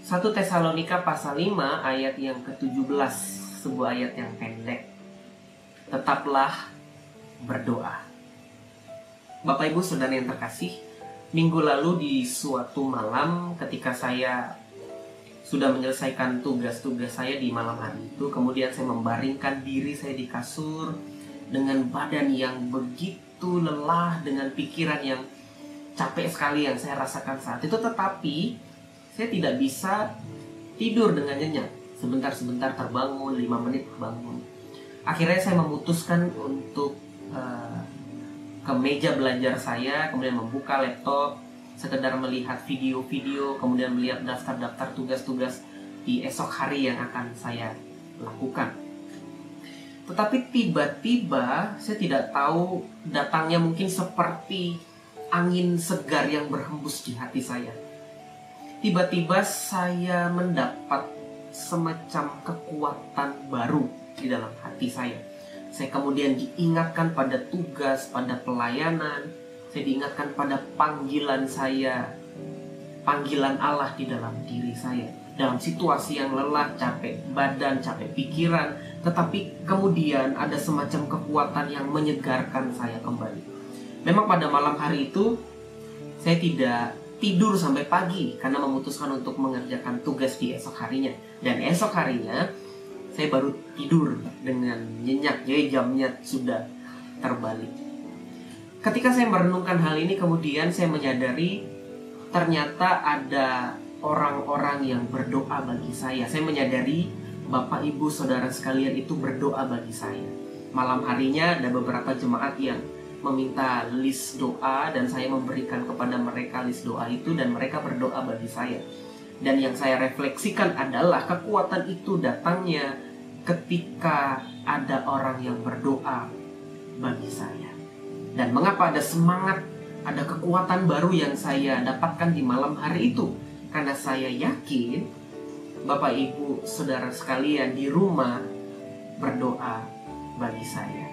1 Tesalonika pasal 5 ayat yang ke-17, sebuah ayat yang pendek. Tetaplah berdoa. Bapak Ibu Saudara yang terkasih, minggu lalu di suatu malam ketika saya sudah menyelesaikan tugas-tugas saya di malam hari itu, kemudian saya membaringkan diri saya di kasur dengan badan yang begitu lelah, dengan pikiran yang capek sekali yang saya rasakan saat itu, tetapi saya tidak bisa tidur dengan nyenyak. Sebentar-sebentar terbangun, 5 menit bangun. Akhirnya saya memutuskan untuk ke meja belajar saya, kemudian membuka laptop, sekedar melihat video-video, kemudian melihat daftar-daftar tugas-tugas di esok hari yang akan saya lakukan. Tetapi tiba-tiba saya tidak tahu, datangnya mungkin seperti angin segar yang berhembus di hati saya. Tiba-tiba saya mendapat semacam kekuatan baru di dalam hati saya. Saya kemudian diingatkan pada tugas, pada pelayanan. Saya diingatkan pada panggilan saya, panggilan Allah di dalam diri saya. Dalam situasi yang lelah, capek badan, capek pikiran, tetapi kemudian ada semacam kekuatan yang menyegarkan saya kembali. Memang pada malam hari itu saya tidak tidur sampai pagi karena memutuskan untuk mengerjakan tugas di esok harinya. Dan esok harinya saya baru tidur dengan nyenyak, jadi jamnya sudah terbalik. Ketika saya merenungkan hal ini, kemudian saya menyadari ternyata ada orang-orang yang berdoa bagi saya. Saya menyadari Bapak Ibu Saudara sekalian itu berdoa bagi saya. Malam harinya ada beberapa jemaat yang meminta list doa dan saya memberikan kepada mereka list doa itu dan mereka berdoa bagi saya. Dan yang saya refleksikan adalah kekuatan itu datangnya ketika ada orang yang berdoa bagi saya. Dan mengapa ada semangat, ada kekuatan baru yang saya dapatkan di malam hari itu? Karena saya yakin Bapak Ibu Saudara sekalian di rumah berdoa bagi saya.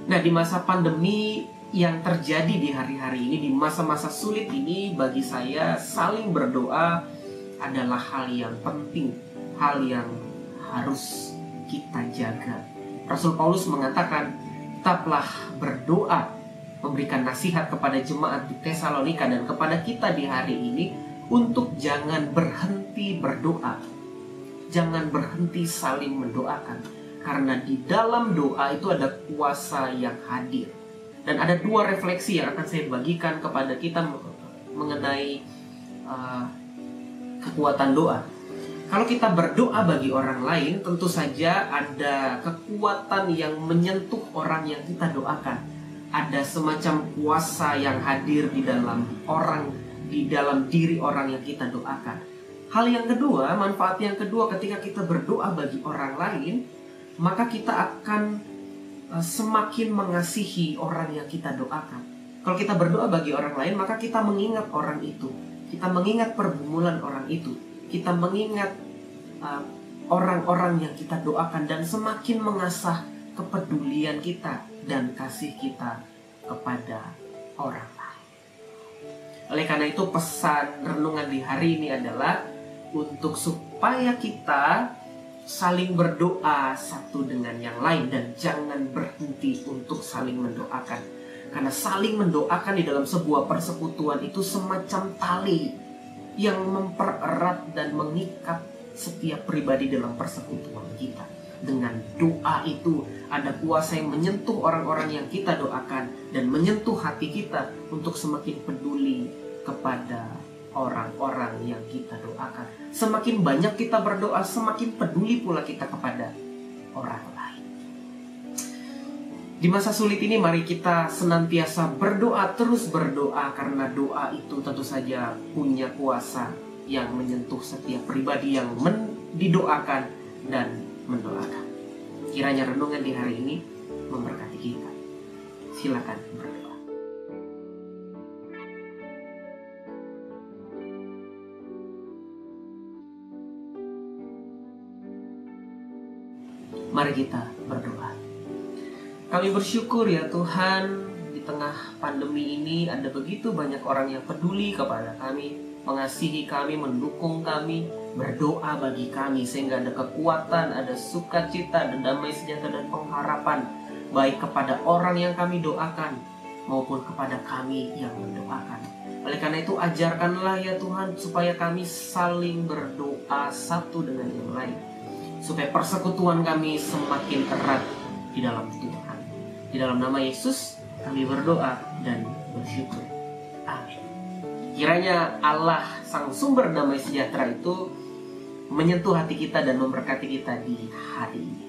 Nah, di masa pandemi yang terjadi di hari-hari ini, di masa-masa sulit ini, bagi saya saling berdoa adalah hal yang penting, hal yang harus kita jaga. Rasul Paulus mengatakan, tetaplah berdoa, memberikan nasihat kepada jemaat di Tesalonika dan kepada kita di hari ini untuk jangan berhenti berdoa. Jangan berhenti saling mendoakan. Karena di dalam doa itu ada kuasa yang hadir. Dan ada 2 refleksi yang akan saya bagikan kepada kita mengenai kekuatan doa. Kalau kita berdoa bagi orang lain, tentu saja ada kekuatan yang menyentuh orang yang kita doakan. Ada semacam kuasa yang hadir di dalam orang, di dalam diri orang yang kita doakan. Hal yang kedua, manfaat yang kedua ketika kita berdoa bagi orang lain, maka kita akan semakin mengasihi orang yang kita doakan. Kalau kita berdoa bagi orang lain, maka kita mengingat orang itu. Kita mengingat pergumulan orang itu. Kita mengingat orang-orang yang kita doakan dan semakin mengasah kepedulian kita dan kasih kita kepada orang lain. Oleh karena itu pesan renungan di hari ini adalah untuk supaya kita saling berdoa satu dengan yang lain dan jangan berhenti untuk saling mendoakan. Karena saling mendoakan di dalam sebuah persekutuan itu semacam tali yang mempererat dan mengikat setiap pribadi dalam persekutuan kita. Dengan doa itu ada kuasa yang menyentuh orang-orang yang kita doakan dan menyentuh hati kita untuk semakin peduli kepada orang-orang yang kita doakan. Semakin banyak kita berdoa, semakin peduli pula kita kepada orang lain. Di masa sulit ini mari kita senantiasa berdoa, terus berdoa, karena doa itu tentu saja punya kuasa yang menyentuh setiap pribadi yang didoakan dan mendoakan. Kiranya renungan di hari ini memberkati kita. Silakan berdoa. Mari kita berdoa. Kami bersyukur ya Tuhan, di tengah pandemi ini ada begitu banyak orang yang peduli kepada kami, mengasihi kami, mendukung kami, berdoa bagi kami, sehingga ada kekuatan, ada sukacita, dan damai sejahtera dan pengharapan, baik kepada orang yang kami doakan maupun kepada kami yang mendoakan. Oleh karena itu, ajarkanlah ya Tuhan, supaya kami saling berdoa satu dengan yang lain, supaya persekutuan kami semakin erat di dalam Tuhan. Di dalam nama Yesus kami berdoa dan bersyukur. Amin. Kiranya Allah, Sang Sumber Damai Sejahtera itu menyentuh hati kita dan memberkati kita di hari ini.